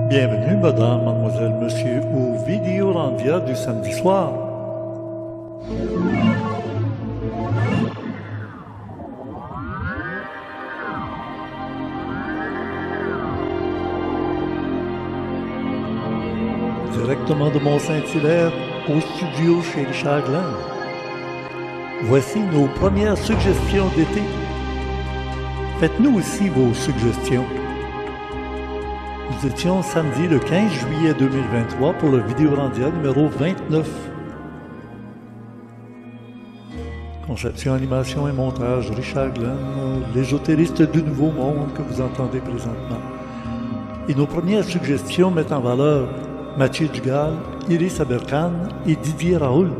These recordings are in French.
Bienvenue, madame, mademoiselle, monsieur, au Vidéorandia du samedi soir. Directement de Mont-Saint-Hilaire, au studio chez Richard Glenn. Voici nos premières suggestions d'été. Faites-nous aussi vos suggestions. Nous étions samedi le 15 juillet 2023 pour le Vidéorandia numéro 29. Conception, animation et montage, Richard Glenn, l'ésotériste du Nouveau Monde que vous entendez présentement. Et nos premières suggestions mettent en valeur Mathieu Dugal, Iris Aberkan et Didier Raoult.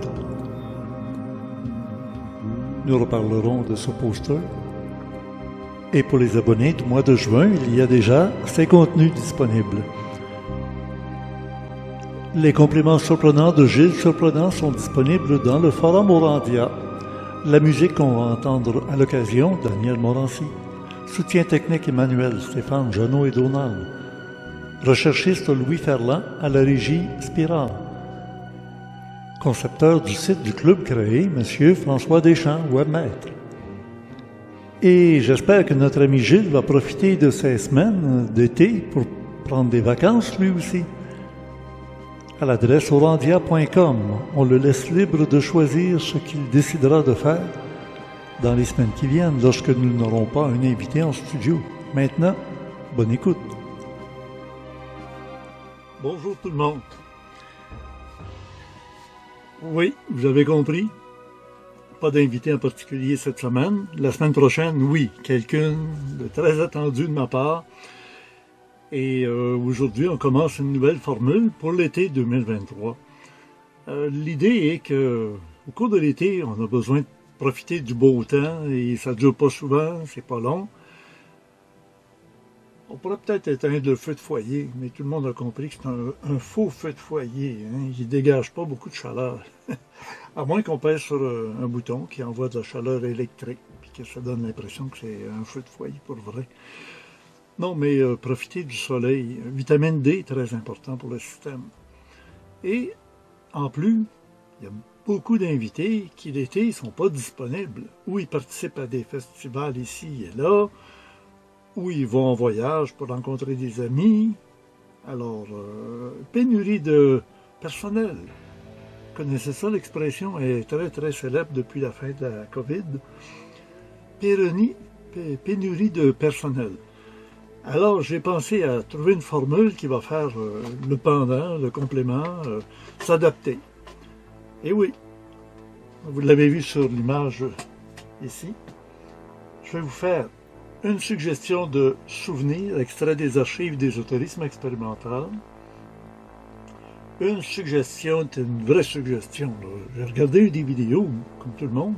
Nous reparlerons de ce poster. Et pour les abonnés du mois de juin, il y a déjà 5 contenus disponibles. Les compléments surprenants de Gilles Surprenant sont disponibles dans le forum Orandia. La musique qu'on va entendre à l'occasion, Daniel Morancy. Soutien technique Emmanuel, Stéphane, Jeannot et Donald. Recherchiste Louis Ferland à la régie Spirale. Concepteur du site du club créé, M. François Deschamps, webmaître. Et j'espère que notre ami Gilles va profiter de ces semaines d'été pour prendre des vacances lui aussi. À l'adresse orandia.com, on le laisse libre de choisir ce qu'il décidera de faire dans les semaines qui viennent lorsque nous n'aurons pas un invité en studio. Maintenant, bonne écoute. Bonjour tout le monde. Oui, vous avez compris. Pas d'invité en particulier cette semaine. La semaine prochaine, oui, quelqu'un de très attendu de ma part. Et aujourd'hui, on commence une nouvelle formule pour l'été 2023. L'idée est que au cours de l'été, on a besoin de profiter du beau temps et ça ne dure pas souvent, c'est pas long. On pourrait peut-être éteindre le feu de foyer, mais tout le monde a compris que c'est un faux feu de foyer. Hein, il ne dégage pas beaucoup de chaleur. À moins qu'on pèse sur un bouton qui envoie de la chaleur électrique, puis que ça donne l'impression que c'est un feu de foyer pour vrai. Non, mais profiter du soleil. Vitamine D est très important pour le système. Et en plus, il y a beaucoup d'invités qui l'été ne sont pas disponibles. Ou ils participent à des festivals ici et là, ou ils vont en voyage pour rencontrer des amis. Alors, pénurie de personnel. Vous connaissez ça, l'expression est très très célèbre depuis la fin de la COVID. Pénurie de personnel. Alors, j'ai pensé à trouver une formule qui va faire le pendant, le complément, s'adapter. Et oui, vous l'avez vu sur l'image ici. Je vais vous faire une suggestion de souvenir, extrait des archives d'ésotérisme expérimental. Une suggestion, c'est une vraie suggestion. J'ai regardé des vidéos, comme tout le monde,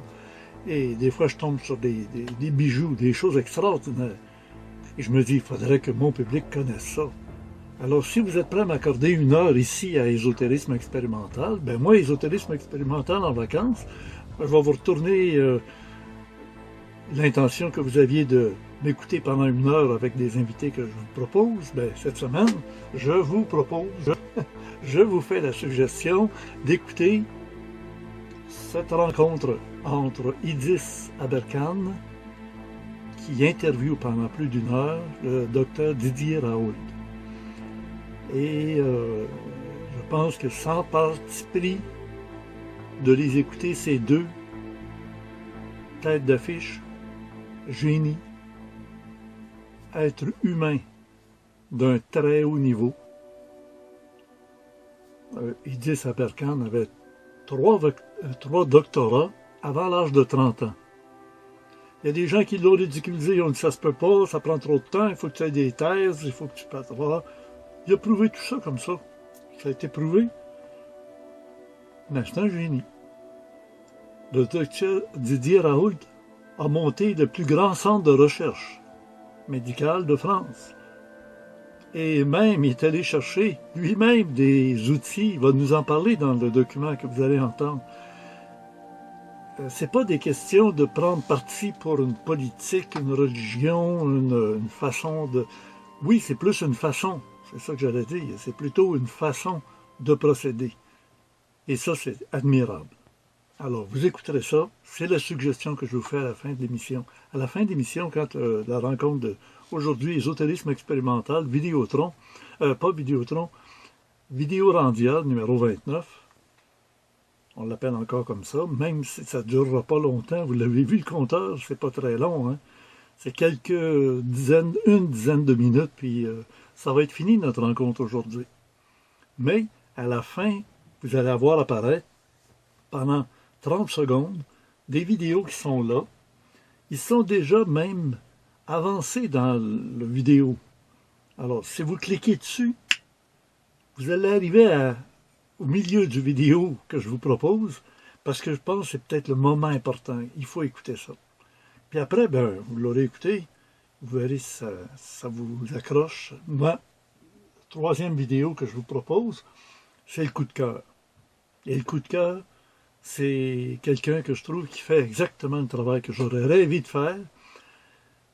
et des fois je tombe sur des bijoux, des choses extraordinaires. Et je me dis, il faudrait que mon public connaisse ça. Alors, si vous êtes prêt à m'accorder 1 heure ici à Ésotérisme expérimental, ben moi, Ésotérisme expérimental en vacances, je vais vous retourner l'intention que vous aviez de m'écouter pendant 1 heure avec des invités que je vous propose. Ben, cette semaine, je vous propose, je vous fais la suggestion d'écouter cette rencontre entre Idris Aberkan, qui interviewe pendant plus d'1 heure le docteur Didier Raoult. Et je pense que sans parti pris de les écouter, ces deux têtes d'affiche, génie, être humain d'un très haut niveau. Idris Aberkan avait 3 doctorats avant l'âge de 30 ans. Il y a des gens qui l'ont ridiculisé, ils ont dit ça se peut pas, ça prend trop de temps, il faut que tu aies des thèses, il faut que tu fasses. Il a prouvé tout ça comme ça. Ça a été prouvé. Mais c'est un génie. Le docteur Didier Raoult a monté le plus grand centre de recherche médicale de France. Et même, il est allé chercher lui-même des outils. Il va nous en parler dans le document que vous allez entendre. C'est pas des questions de prendre parti pour une politique, une religion, une façon de... Oui, c'est plus une façon. C'est ça que j'allais dire. C'est plutôt une façon de procéder. Et ça, c'est admirable. Alors, vous écouterez ça. C'est la suggestion que je vous fais à la fin de l'émission. À la fin de l'émission, quand la rencontre de aujourd'hui, ésotérisme expérimental, Vidéotron, pas Vidéotron, Vidéorandia, numéro 29. On l'appelle encore comme ça, même si ça ne durera pas longtemps. Vous l'avez vu, le compteur, c'est pas très long, hein? C'est quelques dizaines, une dizaine de minutes, puis ça va être fini notre rencontre aujourd'hui. Mais, à la fin, vous allez avoir apparaître, pendant 30 secondes, des vidéos qui sont là. Ils sont déjà même avancés dans la vidéo. Alors, si vous cliquez dessus, vous allez arriver au milieu du vidéo que je vous propose, parce que je pense que c'est peut-être le moment important. Il faut écouter ça. Puis après, ben, vous l'aurez écouté, vous verrez si ça vous accroche. Moi, troisième vidéo que je vous propose, c'est le coup de cœur. Et le coup de cœur, c'est quelqu'un que je trouve qui fait exactement le travail que j'aurais rêvé de faire,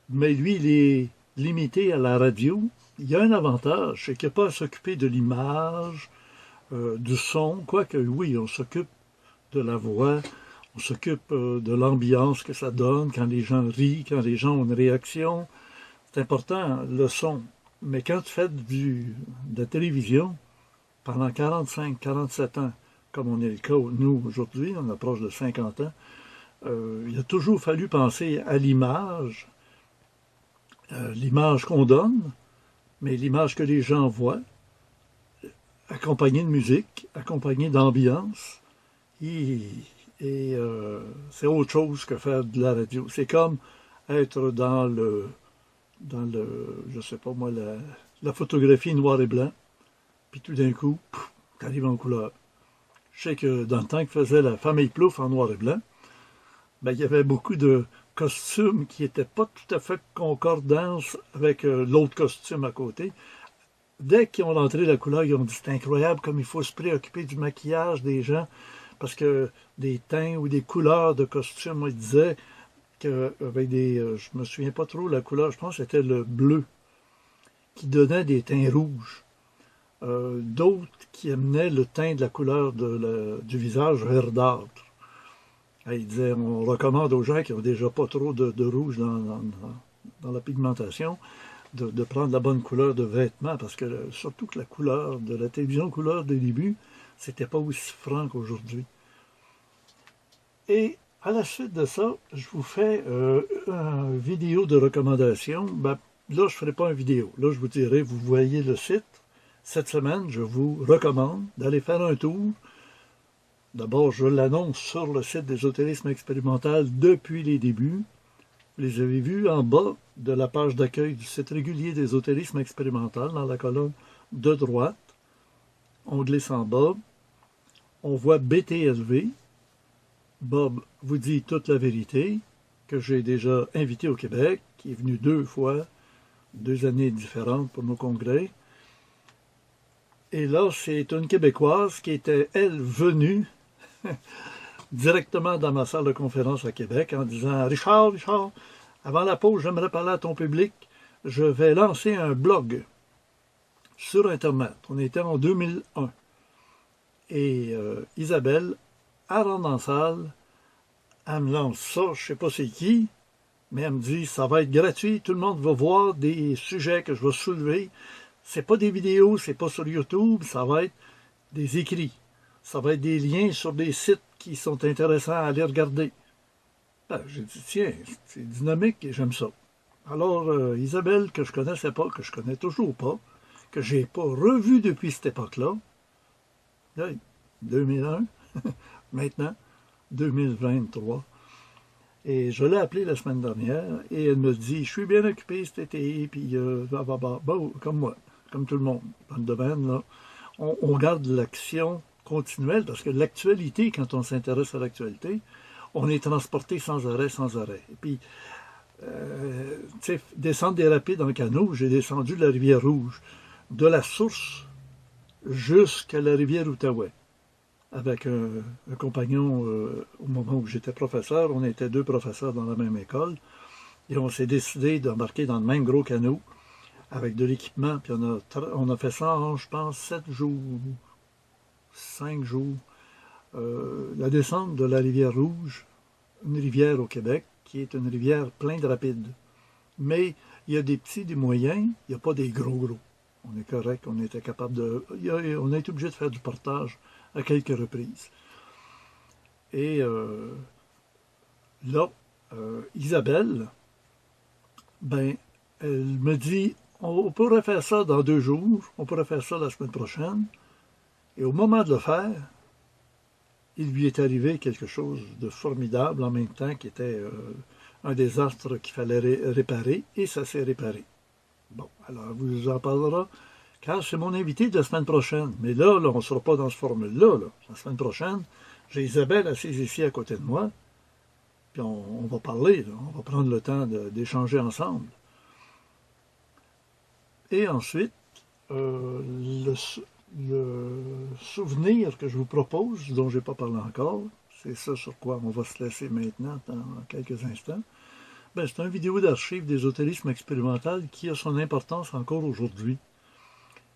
mais lui, il est limité à la radio. Il y a un avantage, c'est qu'il n'y a pas à s'occuper de l'image, du son, quoique oui, on s'occupe de la voix, on s'occupe de l'ambiance que ça donne, quand les gens rient, quand les gens ont une réaction. C'est important, le son. Mais quand tu fais de la télévision, pendant 45, 47 ans, comme on est le cas, nous, aujourd'hui, on approche de 50 ans, il a toujours fallu penser à l'image qu'on donne, mais l'image que les gens voient, accompagnée de musique, accompagnée d'ambiance, et c'est autre chose que faire de la radio. C'est comme être dans je sais pas moi, la photographie noir et blanc, puis tout d'un coup, tu arrives en couleur. Je sais que dans le temps que faisait la famille Plouffe en noir et blanc, ben, il y avait beaucoup de costumes qui n'étaient pas tout à fait concordants avec l'autre costume à côté. Dès qu'ils ont rentré la couleur, ils ont dit c'est incroyable comme il faut se préoccuper du maquillage des gens, parce que des teints ou des couleurs de costumes, moi, ils disaient qu'avec je me souviens pas trop la couleur, je pense que c'était le bleu, qui donnait des teints rouges. D'autres qui amenaient le teint de la couleur du visage verdâtre. Ils disaient, on recommande aux gens qui n'ont déjà pas trop de rouge dans la pigmentation, de prendre la bonne couleur de vêtements, parce que surtout que la couleur de la télévision couleur des débuts, c'était pas aussi franc qu'aujourd'hui. Et à la suite de ça, je vous fais une vidéo de recommandation. Ben, là, je ne ferai pas une vidéo. Là, je vous dirai, vous voyez le site. Cette semaine, je vous recommande d'aller faire un tour. D'abord, je l'annonce sur le site d'Ésotérisme expérimental depuis les débuts. Vous les avez vus en bas de la page d'accueil du site régulier d'Ésotérisme expérimental, dans la colonne de droite. On glisse en bas. On voit BTSV. Bob vous dit toute la vérité, que j'ai déjà invité au Québec, qui est venu 2 fois, 2 années différentes pour nos congrès. Et là, c'est une Québécoise qui était, elle, venue directement dans ma salle de conférence à Québec en disant « Richard, avant la pause, j'aimerais parler à ton public. Je vais lancer un blog sur Internet. » On était en 2001. Et Isabelle, elle rentre dans la salle, elle me lance ça, je ne sais pas c'est qui, mais elle me dit « Ça va être gratuit, tout le monde va voir des sujets que je vais soulever. » C'est pas des vidéos, c'est pas sur YouTube, ça va être des écrits. Ça va être des liens sur des sites qui sont intéressants à aller regarder. Ben, j'ai dit, tiens, c'est dynamique et j'aime ça. Alors, Isabelle, que je connaissais pas, que je connais toujours pas, que j'ai pas revu depuis cette époque-là, 2001, maintenant, 2023, et je l'ai appelée la semaine dernière, et elle me dit, je suis bien occupé cet été, puis bon, comme moi, comme tout le monde, dans le domaine, là, on garde l'action continuelle, parce que l'actualité, quand on s'intéresse à l'actualité, on est transporté sans arrêt, sans arrêt. Et puis, tu sais, descendre des rapides en canot, j'ai descendu de la rivière Rouge, de la source jusqu'à la rivière Outaouais, avec un compagnon, au moment où j'étais professeur, on était 2 professeurs dans la même école, et on s'est décidé d'embarquer dans le même gros canot, avec de l'équipement, puis on a fait ça en, je pense, 7 jours, 5 jours. La descente de la rivière Rouge, une rivière au Québec, qui est une rivière pleine de rapides. Mais il y a des petits, des moyens, il n'y a pas des gros. On est correct, on était capable de... On a été obligé de faire du portage à quelques reprises. Et là, Isabelle, ben, elle me dit, on pourrait faire ça dans 2 jours, on pourrait faire ça la semaine prochaine. Et au moment de le faire, il lui est arrivé quelque chose de formidable en même temps qui était un désastre qu'il fallait réparer, et ça s'est réparé. Bon, alors elle vous en parlera, car c'est mon invité de la semaine prochaine. Mais là on ne sera pas dans ce formule-là. La semaine prochaine, j'ai Isabelle assise ici à côté de moi, puis on va parler, là. On va prendre le temps d'échanger ensemble. Et ensuite, le souvenir que je vous propose, dont je n'ai pas parlé encore, c'est ça sur quoi on va se laisser maintenant dans quelques instants, ben, c'est une vidéo d'archives d'ésotérisme expérimental qui a son importance encore aujourd'hui.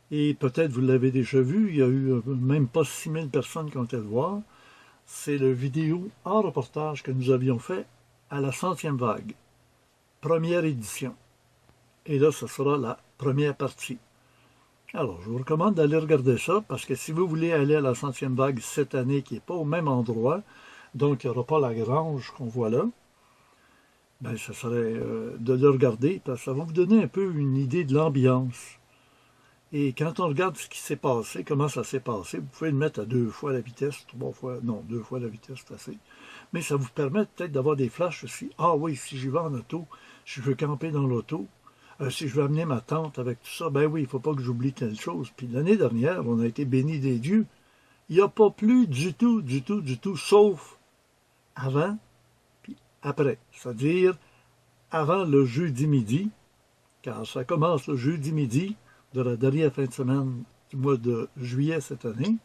Et peut-être vous l'avez déjà vu, il y a eu même pas 6000 personnes qui ont été le voir. C'est la vidéo en reportage que nous avions fait à la 100e vague, première édition. Et là, ce sera la première partie. Alors, je vous recommande d'aller regarder ça, parce que si vous voulez aller à la 100e vague cette année, qui n'est pas au même endroit, donc il n'y aura pas la grange qu'on voit là, ben, ça serait de le regarder, parce que ça va vous donner un peu une idée de l'ambiance. Et quand on regarde ce qui s'est passé, comment ça s'est passé, vous pouvez le mettre à 2 fois la vitesse, 3 fois, non, 2 fois la vitesse, c'est assez. Mais ça vous permet peut-être d'avoir des flashs aussi. Ah oui, si j'y vais en auto, si je veux camper dans l'auto, si je veux amener ma tante avec tout ça, ben oui, il ne faut pas que j'oublie telle chose. Puis l'année dernière, on a été bénis des dieux. Il n'y a pas plus du tout, sauf avant puis après. C'est-à-dire avant le jeudi midi, car ça commence le jeudi midi de la dernière fin de semaine du mois de juillet cette année,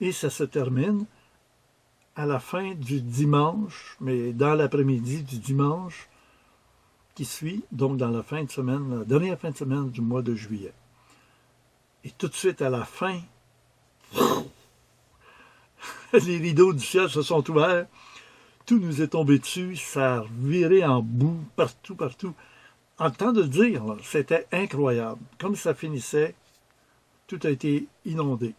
et ça se termine à la fin du dimanche, mais dans l'après-midi du dimanche qui suit, donc dans la fin de semaine, la dernière fin de semaine du mois de juillet. Et tout de suite à la fin, les rideaux du ciel se sont ouverts, tout nous est tombé dessus, ça a viré en boue, partout. En temps de le dire, c'était incroyable. Comme ça finissait, tout a été inondé.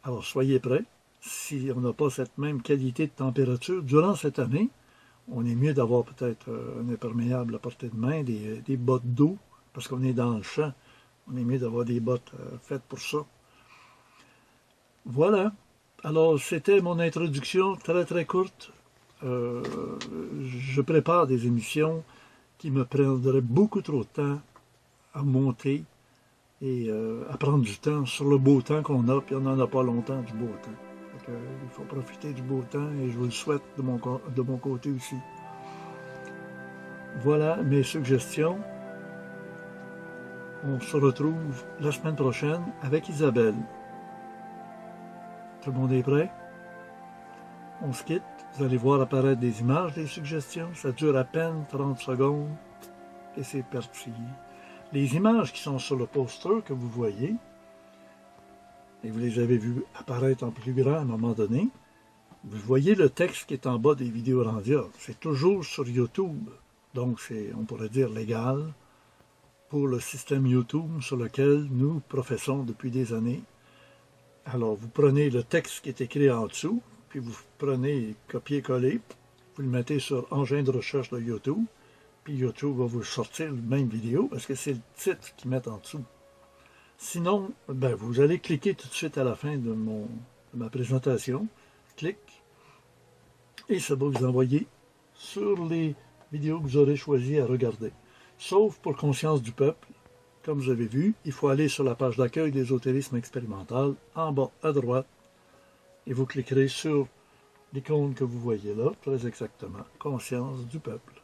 Alors soyez prêts, si on n'a pas cette même qualité de température durant cette année, on est mieux d'avoir peut-être un imperméable à portée de main, des bottes d'eau, parce qu'on est dans le champ. On est mieux d'avoir des bottes faites pour ça. Voilà. Alors, c'était mon introduction très courte. Je prépare des émissions qui me prendraient beaucoup trop de temps à monter et à prendre du temps sur le beau temps qu'on a, puis on n'en a pas longtemps du beau temps. Il faut profiter du beau temps et je vous le souhaite de mon côté aussi. Voilà mes suggestions. On se retrouve la semaine prochaine avec Isabelle. Tout le monde est prêt? On se quitte. Vous allez voir apparaître des images, des suggestions. Ça dure à peine 30 secondes et c'est parti. Les images qui sont sur le poster que vous voyez, et vous les avez vues apparaître en plus grand à un moment donné, vous voyez le texte qui est en bas des vidéos rendues. C'est toujours sur YouTube, donc c'est, on pourrait dire, légal pour le système YouTube sur lequel nous professons depuis des années. Alors, vous prenez le texte qui est écrit en dessous, puis vous prenez copier-coller, vous le mettez sur engin de recherche de YouTube, puis YouTube va vous sortir la même vidéo, parce que c'est le titre qu'ils mettent en dessous. Sinon, ben, vous allez cliquer tout de suite à la fin de ma présentation. Clic. Et ça va vous envoyer sur les vidéos que vous aurez choisi à regarder. Sauf pour Conscience du Peuple. Comme vous avez vu, il faut aller sur la page d'accueil d'ésotérisme expérimental, en bas à droite, et vous cliquerez sur l'icône que vous voyez là, très exactement, Conscience du Peuple,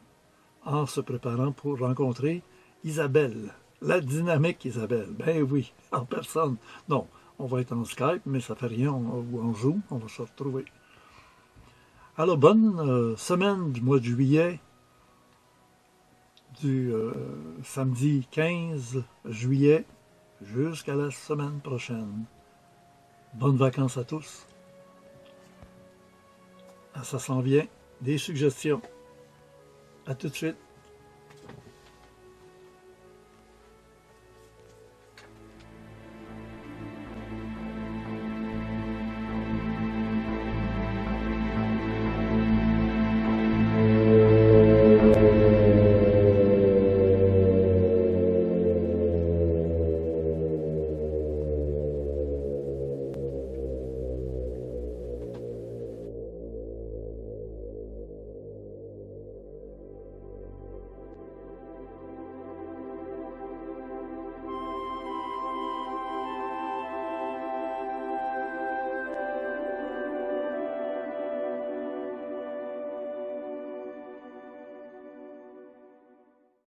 en se préparant pour rencontrer Isabelle. La dynamique Isabelle, ben oui, en personne. Non, on va être en Skype, mais ça fait rien, ou en Zoom, on va se retrouver. Alors, bonne semaine du mois de juillet du samedi 15 juillet jusqu'à la semaine prochaine. Bonnes vacances à tous. Ça s'en vient. Des suggestions. À tout de suite.